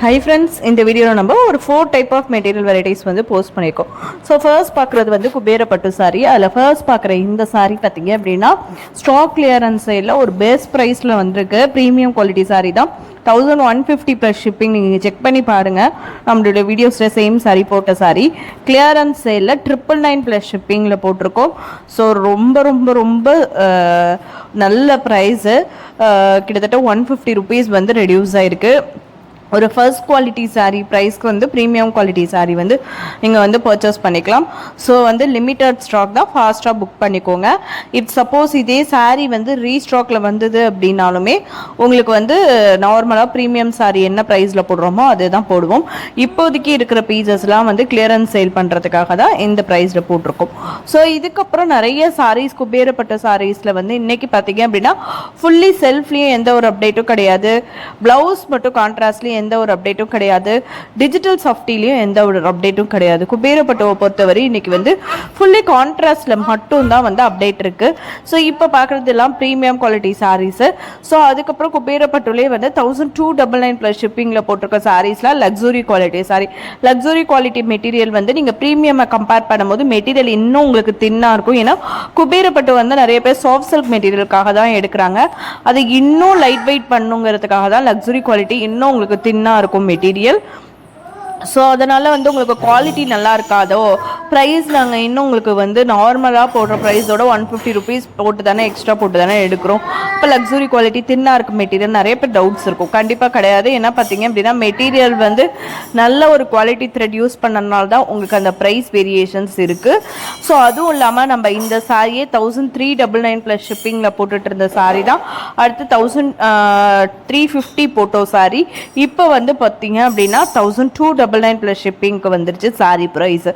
Hi friends, இந்த வீடியோவில் நம்ம ஒரு 4 டைப் ஆஃப் மெட்டீரியல் வெரைட்டிஸ் வந்து போஸ்ட் பண்ணியிருக்கோம். ஸோ ஃபர்ஸ்ட் பார்க்குறது வந்து குபேர பட்டு சாரி. அதில் ஃபர்ஸ்ட் பார்க்குற இந்த சாரி பார்த்தீங்க அப்படின்னா ஸ்டாக் கிளியரன்ஸ் சைடில் ஒரு பெஸ்ட் ப்ரைஸில் வந்திருக்கு. ப்ரீமியம் குவாலிட்டி சாரி தான். 1150 ப்ளஸ் ஷிப்பிங். நீங்கள் செக் பண்ணி பாருங்கள், நம்மளுடைய வீடியோஸில் சேம் சாரி போட்ட சாரி. கிளியரன்ஸ் சைடில் 999 ப்ளஸ் ஷிப்பிங்கில் போட்டிருக்கோம். ஸோ ரொம்ப ரொம்ப ரொம்ப நல்ல ப்ரைஸு. கிட்டத்தட்ட 150 ருபீஸ் வந்து ரெடியூஸ் ஆகிருக்கு. ஒரு ஃபர்ஸ்ட் குவாலிட்டி சாரீ ப்ரைஸ்க்கு வந்து ப்ரீமியம் குவாலிட்டி சாரீ வந்து நீங்கள் வந்து பர்ச்சேஸ் பண்ணிக்கலாம். ஸோ வந்து லிமிட்டட் ஸ்டாக் தான், ஃபாஸ்ட்டாக புக் பண்ணிக்கோங்க. இப் சப்போஸ் இதே சாரீ வந்து ரீஸ்டாக்கில் வந்தது அப்படின்னாலுமே உங்களுக்கு வந்து நார்மலாக ப்ரீமியம் சாரீ என்ன ப்ரைஸில் போடுறோமோ அதே தான் போடுவோம். இப்போதைக்கு இருக்கிற பீசஸ்லாம் வந்து கிளியரன்ஸ் சேல் பண்ணுறதுக்காக தான் இந்த ப்ரைஸில் போட்டிருக்கோம். ஸோ இதுக்கப்புறம் நிறைய சாரீஸ் குபேரப்பட்ட சாரீஸில் வந்து இன்றைக்கி பார்த்தீங்க அப்படின்னா ஃபுல்லி செல்ஃப்லேயும் எந்த ஒரு அப்டேட்டும் கிடையாது. ப்ளவுஸ் மட்டும் கான்ட்ராஸ்ட்லேயும் எந்த ஒரு அப்டேட்டும் கிடையாது. டிஜிட்டல் சாஃப்ட்வேர்லயும் எந்த ஒரு அப்டேட்டும் கிடையாது. குபேரப்பட்டுவை பொறுத்தவரை இன்னைக்கு வந்து ஃபுல்லி கான்ட்ராஸ்ட்ல மட்டும் தான் வந்து அப்டேட் இருக்கு. ஸோ இப்போ பார்க்குறது எல்லாம் ப்ரீமியம் குவாலிட்டி சாரீஸ். ஸோ அதுக்கப்புறம் குபேரப்பட்டுலேயே வந்து 1299 ப்ளஸ் ஷிப்பிங்கில் போட்டிருக்க சாரீஸ்லாம் luxury quality sari. Luxury quality material வந்து நீங்கள் ப்ரீமியம் கம்பேர் பண்ணும்போது மெட்டீரியல் இன்னும் உங்களுக்கு தின்னாக இருக்கும். ஏன்னா குபேரப்பட்டு வந்து நிறைய பேர் சாஃப்ட் சில்க் மெட்டீரியலுக்காக தான் எடுக்கிறாங்க. அது இன்னும் லைட் வெயிட் பண்ணுங்கிறதுக்காக தான் லக்ஸுரி குவாலிட்டி இன்னும் உங்களுக்கு தின்னாக இருக்கும் மெட்டீரியல். ஸோ அதனால் வந்து உங்களுக்கு குவாலிட்டி நல்லா இருக்காதோ, ப்ரைஸ் நாங்கள் இன்னும் உங்களுக்கு வந்து நார்மலாக போடுற ப்ரைஸோட 150 ருபீஸ் போட்டு தானே எக்ஸ்ட்ரா போட்டு தானே எடுக்கிறோம். இப்போ லக்ஸுரி குவாலிட்டி தின்னாக இருக்கும் மெட்டீரியல் நிறைய பேர் டவுட்ஸ் இருக்கும். கண்டிப்பாக கிடையாது. ஏன்னா பார்த்தீங்க அப்படின்னா மெட்டீரியல் வந்து நல்ல ஒரு குவாலிட்டி த்ரெட் யூஸ் பண்ணனால தான் உங்களுக்கு அந்த ப்ரைஸ் வேரியேஷன்ஸ் இருக்குது. ஸோ அதுவும் இல்லாமல் நம்ம இந்த சாரியே 1399 ப்ளஸ் ஷிப்பிங்கில் போட்டுட்டு இருந்த சாரி தான். அடுத்து 1350 போட்டோ சாரி. இப்போ வந்து பார்த்தீங்க அப்படின்னா 1299 ப்ளஸ் ஷிப்பிங்க்கு வந்துருச்சு சாரி ப்ரைஸ்.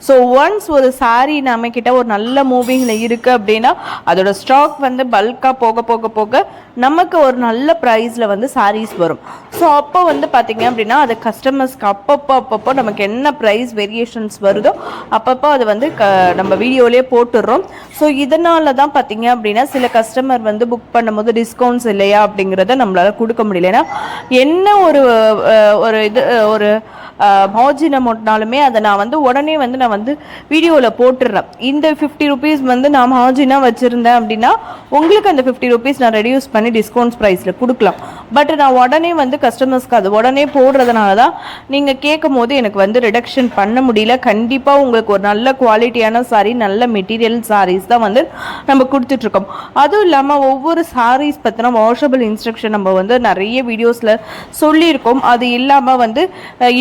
ஸோ ஒன்ஸ் ஒரு சாரீ நம்மக்கிட்ட ஒரு நல்ல மூவிங்கில் இருக்குது அப்படின்னா அதோட ஸ்டாக் வந்து பல்காக போக போக போக நமக்கு ஒரு நல்ல ப்ரைஸில் வந்து சாரீஸ் வரும். ஸோ அப்போ வந்து பார்த்திங்க அப்படின்னா அது கஸ்டமர்ஸ்க்கு அப்பப்போ நமக்கு என்ன ப்ரைஸ் வேரியேஷன்ஸ் வருதோ அப்பப்போ அது வந்து நம்ம வீடியோலேயே போட்டுடுறோம். ஸோ இதனால தான் பார்த்திங்க அப்படின்னா சில கஸ்டமர் வந்து புக் பண்ணும்போது டிஸ்கவுண்ட்ஸ் இல்லையா அப்படிங்கிறத நம்மளால் கொடுக்க முடியல. ஏன்னா என்ன ஒரு இது ஒரு மார்ஜின் அமௌண்ட்னாலுமே அதை நான் வந்து உடனே வந்து நான் வந்து வீடியோவில் போட்டுடுறேன். இந்த 50 ருபீஸ் வந்து நான் மார்ஜினாக வச்சுருந்தேன் அப்படின்னா உங்களுக்கு அந்த 50 ருபீஸ் நான் ரெடியூஸ் பண்ணி டிஸ்கவுண்ட்ஸ் ப்ரைஸில் கொடுக்கலாம். பட் நான் உடனே வந்து கஸ்டமர்ஸ்க்கு அது உடனே போடுறதுனால தான் நீங்கள் கேட்கும் போது எனக்கு வந்து ரிடக்ஷன் பண்ண முடியல. கண்டிப்பாக உங்களுக்கு ஒரு நல்ல குவாலிட்டியான சாரீ, நல்ல மெட்டீரியல் சாரீஸ் தான் வந்து நம்ம கொடுத்துட்ருக்கோம். அதுவும் இல்லாமல் ஒவ்வொரு சாரீஸ் பற்றின வாஷபிள் இன்ஸ்ட்ரக்ஷன் நம்ம வந்து நிறைய வீடியோஸில் சொல்லியிருக்கோம். அது இல்லாமல் வந்து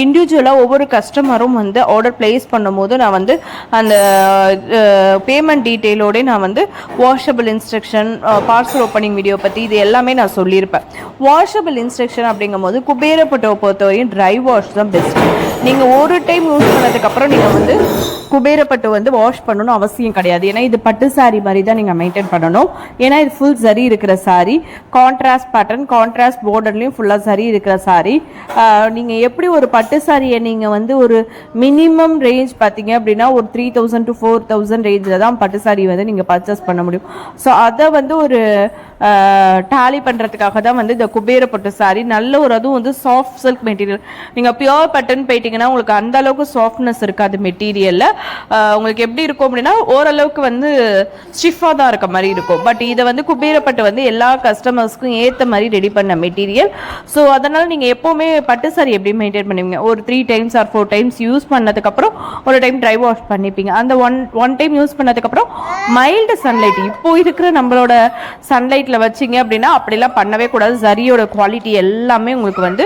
இண்டிவிஜுவலாக ஒவ்வொரு கஸ்டமரும் வந்து ஆர்டர் பிளேஸ் பண்ணும்போது நான் வந்து அந்த பேமெண்ட் டீட்டெயிலோட நான் வந்து washable instruction, parcel opening video பற்றி இது எல்லாமே நான் சொல்லியிருப்பேன். வாஷபிள் இன்ஸ்ட்ரக்ஷன் அப்படிங்கும் போது குபேரப்பட்டுவை பொறுத்தவரையும் ட்ரை வாஷ் தான் பெஸ்ட். நீங்கள் ஒரு டைம் யூஸ் பண்ணதுக்கப்புறம் நீங்கள் வந்து குபேரப்பட்டு வந்து வாஷ் பண்ணணும் அவசியம் கிடையாது. ஏன்னா இது பட்டு சாரி மாதிரி தான் நீங்கள் மெயின்டைன் பண்ணணும். ஏன்னா இது ஃபுல் சரி இருக்கிற சாரி, கான்ட்ராஸ்ட் பேட்டர்ன், கான்ட்ராஸ்ட் பார்டர்லையும் ஃபுல்லாக சரி இருக்கிற சாரி. நீங்கள் எப்படி ஒரு பட்டு சாரியை நீங்கள் வந்து ஒரு மினிமம் ரேஞ்ச் பார்த்தீங்க அப்படின்னா ஒரு 3000 to 4000 ரேஞ்சில் தான் பட்டு சாரி வந்து நீங்கள் பர்ச்சேஸ் பண்ண முடியும். ஸோ அதை வந்து ஒரு டேலி பண்ணுறதுக்காக தான் வந்து இந்த குபேரப்பட்டு சாரி நல்ல ஒரு, அதுவும் வந்து சாஃப்ட் சில்க் மெட்டீரியல். நீங்கள் பியோர் பட்டன் போயிட்டீங்கன்னா உங்களுக்கு அந்த அளவுக்கு சாஃப்ட்னஸ் இருக்காது மெட்டீரியலில். உங்களுக்கு எப்படி இருக்கும் அப்படின்னா ஓரளவுக்கு வந்து ஸ்டிஃபாக தான் இருக்க மாதிரி இருக்கும். பட் இதை வந்து குபேரப்பட்டு வந்து எல்லா கஸ்டமர்ஸ்க்கும் ஏற்ற மாதிரி ரெடி பண்ண மெட்டீரியல். ஸோ அதனால் நீங்கள் எப்போவுமே பட்டு சாரி எப்படி மெயின்டைன் பண்ணுவீங்க, ஒரு 3 times or 4 times யூஸ் பண்ணதுக்கப்புறம் ஒரு டைம் ட்ரை வாஷ் பண்ணிப்பீங்க. அந்த ஒன் டைம் யூஸ் பண்ணதுக்கப்புறம் மைல்டு சன்லைட், இப்போ இருக்கிற நம்மளோட சன்லைட்டில் வச்சிங்க அப்படிலாம் பண்ணவே கூடாது. சரியோட குவாலிட்டி எல்லாமே உங்களுக்கு வந்து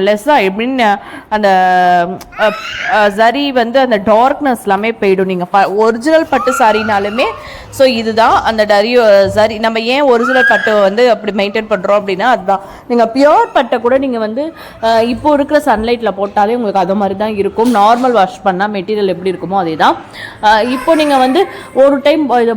லெஸ்ஸாக எப்படின்னு அந்த சரி வந்து அந்த டார்க்னஸ் எல்லாமே போயிடும். நீங்கள் ஒரிஜினல் பட்டு சாரினாலுமே ஸோ இதுதான் அந்த சரி. நம்ம ஏன் ஒரிஜினல் பட்டு வந்து அப்படி மெயின்டைன் பண்ணுறோம் அப்படின்னா அதுதான். நீங்கள் பியோர் பட்டை கூட நீங்கள் வந்து இப்போ இருக்கிற சன்லைட்டில் போட்டாலே உங்களுக்கு அது மாதிரி தான் இருக்கும். நார்மல் வாஷ் பண்ணால் மெட்டீரியல் எப்படி இருக்குமோ அதே தான். இப்போ நீங்கள் வந்து ஒரு டைம் இதை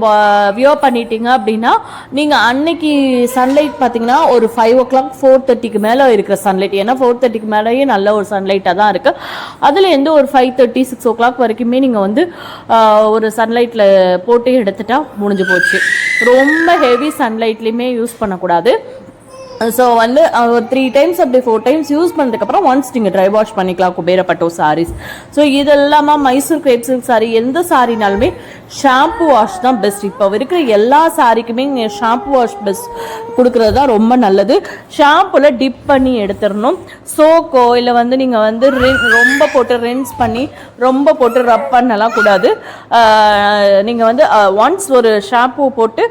வியோ பண்ணிட்டீங்க அப்படின்னா நீங்கள் அன்னைக்கு சன்லைட் பார்த்தீங்கன்னா ஒரு 5 o'clock 4:30க்கு மேலே இருக்கிற சன்லைட், ஏன்னா 4:30க்கு மேலேயே நல்ல ஒரு சன்லைட்டாக தான் இருக்குது. அதில் எந்த ஒரு 5:30 6 o'clock வரைக்குமே நீங்கள் வந்து ஒரு சன்லைட்டில் போட்டு எடுத்துட்டா முடிஞ்சு போச்சு. ரொம்ப ஹெவி சன்லைட்லேயுமே யூஸ் பண்ணக்கூடாது. ஸோ வந்து ஒரு 3 times அப்படி 4 times யூஸ் பண்ணதுக்கப்புறம் ஒன்ஸ் நீங்கள் ட்ரை வாஷ் பண்ணிக்கலாம் குபேர பட்டு சாரீஸ். ஸோ இது இல்லாமல் மைசூர் கிரேப் சில்க் சாரீ எந்த சாரினாலுமே ஷாம்பு வாஷ் தான் பெஸ்ட். இப்போ இருக்கிற எல்லா சாரிக்குமே நீங்கள் ஷாம்பு வாஷ் பெஸ்ட் கொடுக்குறது தான் ரொம்ப நல்லது. ஷாம்புல டிப் பண்ணி எடுத்துடணும். சோக்கோ இல்லை வந்து நீங்கள் வந்து ரொம்ப போட்டு ரின்ஸ் பண்ணி ரொம்ப போட்டு ரப் பண்ணலாம் கூடாது. நீங்கள் வந்து ஒன்ஸ் ஒரு ஷாம்பு போட்டு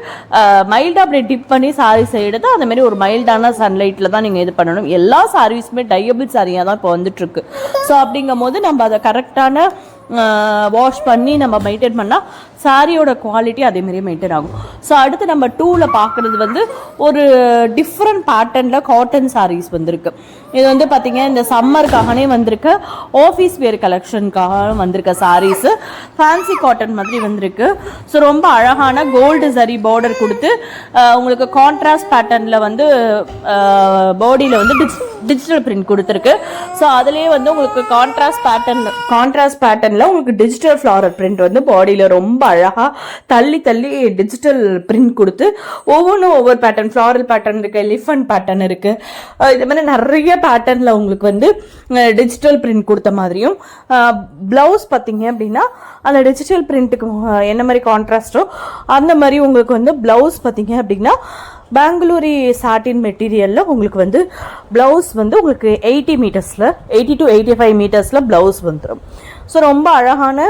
மைல்டாக அப்படி டிப் பண்ணி சாரீஸை எடுத்து அந்த மாதிரி ஒரு மைல்டான சன்லைட்டில் தான் நீங்கள் இது பண்ணணும். எல்லா சாரீஸுமே டையபிள் சாரியாக தான் இப்போ வந்துட்டுருக்கு. ஸோ அப்படிங்கும் போது நம்ம அதை கரெக்டான வாஷ் பண்ணி நம்ம மெயின்டைன் பண்ணால் சாரியோட குவாலிட்டி அதேமாரியே மெயின்டைன் ஆகும். ஸோ அடுத்து நம்ம 2ல் பார்க்குறது வந்து ஒரு டிஃப்ரெண்ட் பேட்டர்னில் காட்டன் சாரீஸ் வந்திருக்கு. இது வந்து பார்த்தீங்க இந்த சம்மருக்காகனே வந்திருக்கு, ஆஃபீஸ் வேர் கலெக்ஷனுக்காக வந்திருக்க சாரீஸு ஃபேன்சி காட்டன் மாதிரி வந்திருக்கு. ஸோ ரொம்ப அழகான கோல்டு சரி பார்டர் கொடுத்து உங்களுக்கு கான்ட்ராஸ்ட் பேட்டர்னில் வந்து பாடியில் வந்து டிஜிட்டல் பிரிண்ட் கொடுத்துருக்கு. ஸோ அதுலேயே வந்து உங்களுக்கு கான்ட்ராஸ்ட் பேட்டர்னில் உங்களுக்கு டிஜிட்டல் ஃப்ளாரல் பிரிண்ட் வந்து பாடியில் ரொம்ப அழகா தள்ளி தள்ளி டிஜிட்டல் பிரிண்ட் கொடுத்து ஒவ்வொன்றும் ஒவ்வொரு பேட்டர்ன், ஃப்ளாரல் பேட்டர்ன் இருக்கு, எலிஃபண்ட் பேட்டர்ன் இருக்கு, இது மாதிரி நிறைய பேட்டர்ன்ல உங்களுக்கு வந்து டிஜிட்டல் பிரிண்ட் கொடுத்த மாதிரியும் பிளவுஸ் பார்த்தீங்க அப்படின்னா அந்த டிஜிட்டல் பிரிண்ட்டுக்கு என்ன மாதிரி கான்ட்ராஸ்டோ அந்த மாதிரி உங்களுக்கு வந்து பிளவுஸ் பார்த்தீங்க அப்படின்னா பெங்களூரி சாட்டின் மெட்டீரியலில் உங்களுக்கு வந்து ப்ளவுஸ் வந்து உங்களுக்கு 80 மீட்டர்ஸில் 80 to 85 மீட்டர்ஸில் ப்ளவுஸ் வந்துடும். ஸோ ரொம்ப அழகான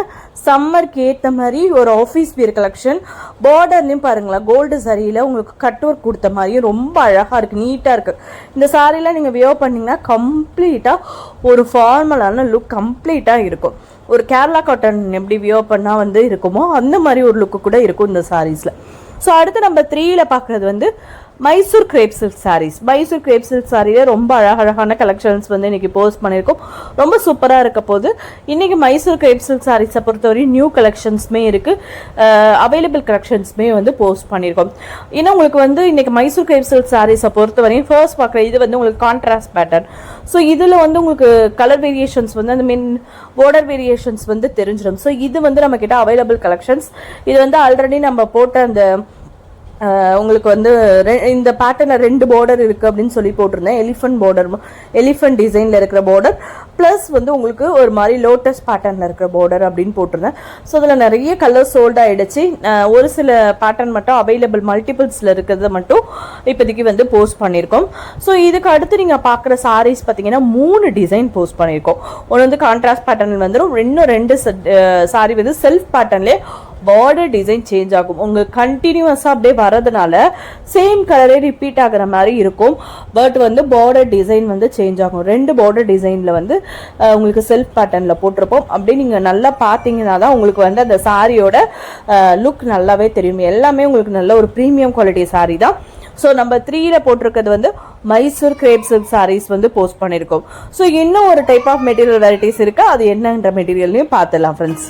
சம்மருக்கு ஏற்ற மாதிரி ஒரு ஆஃபீஸ் வியர் கலெக்ஷன். பார்டர்லையும் பாருங்களேன் கோல்டு சரியில் உங்களுக்கு கட் ஒர்க் கொடுத்த மாதிரியும் ரொம்ப அழகாக இருக்குது, நீட்டாக இருக்குது. இந்த சாரீலாம் நீங்கள் வியர் பண்ணிங்கன்னா கம்ப்ளீட்டாக ஒரு ஃபார்மலான லுக் கம்ப்ளீட்டாக இருக்கும். ஒரு கேரளா காட்டன் எப்படி வியர் பண்ணால் வந்து இருக்குமோ அந்த மாதிரி ஒரு லுக்கு கூட இருக்கும் இந்த சாரீஸில். ஸோ அடுத்து நம்ம 3ல் பார்க்குறது வந்து Mysore crepe silk saris. Mysore crepe silk சாரியில் ரொம்ப அழகான கலெக்ஷன்ஸ் வந்து இன்றைக்கி போஸ்ட் பண்ணியிருக்கோம். ரொம்ப சூப்பராக இருக்க போது இன்றைக்கி மைசூர் கிரேப் சில்க் சாரீஸை பொறுத்தவரை நியூ கலெக்ஷன்ஸுமே இருக்குது, அவைலபிள் கலெக்ஷன்ஸுமே வந்து போஸ்ட் பண்ணியிருக்கோம். ஏன்னா உங்களுக்கு வந்து இன்றைக்கி மைசூர் கிரேப் சில்க் சாரீஸை பொறுத்தவரையும் ஃபர்ஸ்ட் பார்க்குற இது வந்து உங்களுக்கு கான்ட்ராஸ்ட் பேட்டர்ன். ஸோ இதில் வந்து உங்களுக்கு கலர் வேரியேஷன்ஸ் வந்து அந்த மீன் பார்டர் வேரியேஷன்ஸ் வந்து தெரிஞ்சிடும். ஸோ இது வந்து நம்மக்கிட்ட அவைலபிள் கலெக்ஷன்ஸ். இது வந்து ஆல்ரெடி நம்ம போட்ட அந்த உங்களுக்கு வந்து இந்த பேட்டர்னில் 2 பார்டர் இருக்குது அப்படின்னு சொல்லி போட்டிருந்தேன். எலிஃபண்ட் பார்டர், எலிஃபண்ட் டிசைனில் இருக்கிற பார்டர் ப்ளஸ் வந்து உங்களுக்கு ஒரு மாதிரி லோட்டஸ் பேட்டர்னில் இருக்கிற பார்டர் அப்படின்னு போட்டிருந்தேன். ஸோ அதில் நிறைய கலர் சோல்ட் ஆகிடுச்சு. ஒரு சில பேட்டர்ன் மட்டும் அவைலபிள் மல்டிபிள்ஸில் இருக்கிறத மட்டும் இப்போதைக்கு வந்து போஸ்ட் பண்ணியிருக்கோம். ஸோ இதுக்கு அடுத்து நீங்கள் பார்க்குற சாரீஸ் பார்த்தீங்கன்னா 3 டிசைன் போஸ்ட் பண்ணியிருக்கோம். ஒன்று வந்து கான்ட்ராஸ்ட் பேட்டர்னில் வந்துடும், இன்னும் 2 சாரி வந்து செல்ஃப் பேட்டர்ன்லேயே பார்டர் டிசைன் சேஞ்ச் ஆகும். உங்களுக்கு கண்டினியூஸாக அப்படியே வரதுனால சேம் கலரே ரிப்பீட் ஆகிற மாதிரி இருக்கும். பட் வந்து பார்டர் டிசைன் வந்து சேஞ்ச் ஆகும். 2 பார்டர் டிசைனில் வந்து உங்களுக்கு செல்ஃப் பேட்டர்னில் போட்டிருப்போம். அப்படியே நீங்கள் நல்லா பார்த்தீங்கன்னா தான் உங்களுக்கு வந்து அந்த சாரியோட லுக் நல்லாவே தெரியும். எல்லாமே உங்களுக்கு நல்ல ஒரு ப்ரீமியம் குவாலிட்டி சாரி தான். ஸோ நம்ம 3ல் போட்டிருக்கிறது வந்து மைசூர் கிரேப் சில்க் சாரீஸ் வந்து போஸ்ட் பண்ணியிருக்கோம். ஸோ இன்னும் ஒரு டைப் ஆஃப் மெட்டீரியல் வெரைட்டிஸ் இருக்குது, அது என்னன்ற மெட்டீரியல்லையும் பார்த்துலாம் ஃப்ரெண்ட்ஸ்.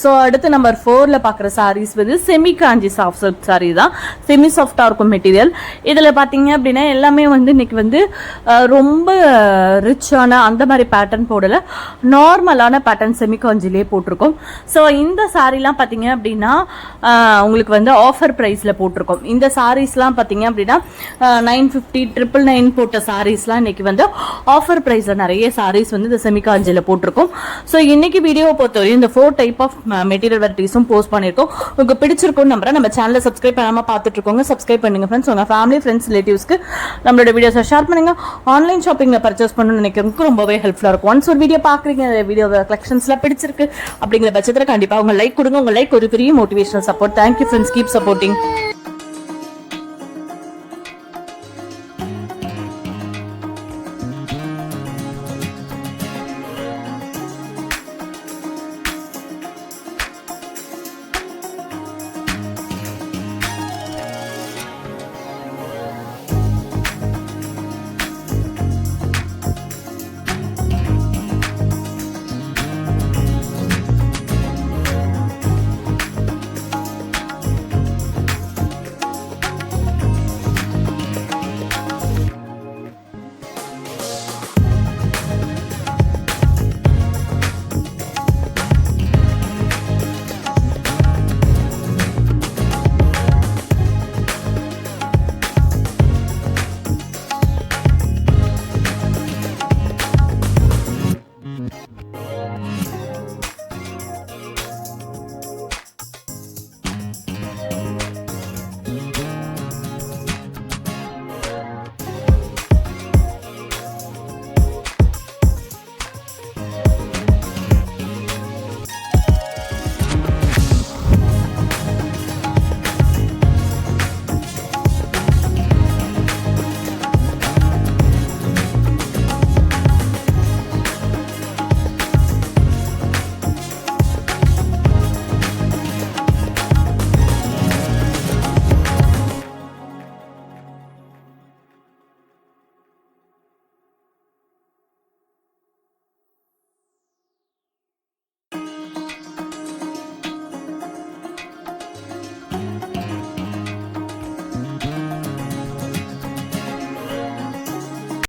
ஸோ அடுத்து நம்பர் 4ல பார்க்குற சாரீஸ் வந்து செமி காஞ்சி சாஃப்ட் சில்க் சாரீ தான். செமி சாஃப்டாக இருக்கும் மெட்டீரியல். இதில் பார்த்தீங்க அப்படின்னா எல்லாமே வந்து இன்னைக்கு வந்து ரொம்ப ரிச்சான அந்த மாதிரி பேட்டர்ன் போடலை, நார்மலான பேட்டர்ன் செமி காஞ்சிலே போட்டிருக்கோம். ஸோ இந்த சாரீலாம் பார்த்தீங்க அப்படின்னா உங்களுக்கு வந்து ஆஃபர் ப்ரைஸில் போட்டிருக்கோம். இந்த சாரீஸ்லாம் பார்த்தீங்க அப்படின்னா 950 999 போட்ட சாரீஸ்லாம் இன்னைக்கு வந்து ஆஃபர் ப்ரைஸில் நிறைய சாரீஸ் வந்து இந்த செமி காஞ்சியில் போட்டிருக்கோம். ஸோ இன்னைக்கு வீடியோவை பொறுத்தவரையும் இந்த 4 டைப் ஆஃப் மெட்டீரியல் வெரைட்டிஸும் போஸ்ட் பண்ணியிருக்கோம். உங்களுக்கு பிடிச்சிருக்கும் நம்புறேன். நம்ம சேனலை சப்ஸ்கிரைப் பண்ணாமல் பார்த்துட்டு இருக்கோங்க, சப்ஸ்கிரைப் பண்ணுங்க ஃப்ரெண்ட்ஸ். உங்கள் ஃபேமிலி ஃப்ரெண்ட்ஸ் ரிலேட்டிவ்ஸ்க்கு நம்மளோட வீடியோஸை ஷேர் பண்ணுங்க. ஆன்லைன் ஷாப்பிங்கில் பர்ச்சேஸ் பண்ணணும்னு நினைக்கிறவங்களுக்கு ரொம்பவே ஹெல்ப்ஃபுல்லாக இருக்கும். ஒன்ஸ் ஒரு வீடியோ பார்க்குறீங்க, வீடியோ கலெக்ஷன்ஸ்லாம் பிடிச்சிருக்கு அப்படிங்கிற பட்சத்தில் கண்டிப்பாக உங்கள் லைக் கொடுங்க. உங்கள் லைக் ஒரு பெரிய motivational support. Thank you friends, keep supporting.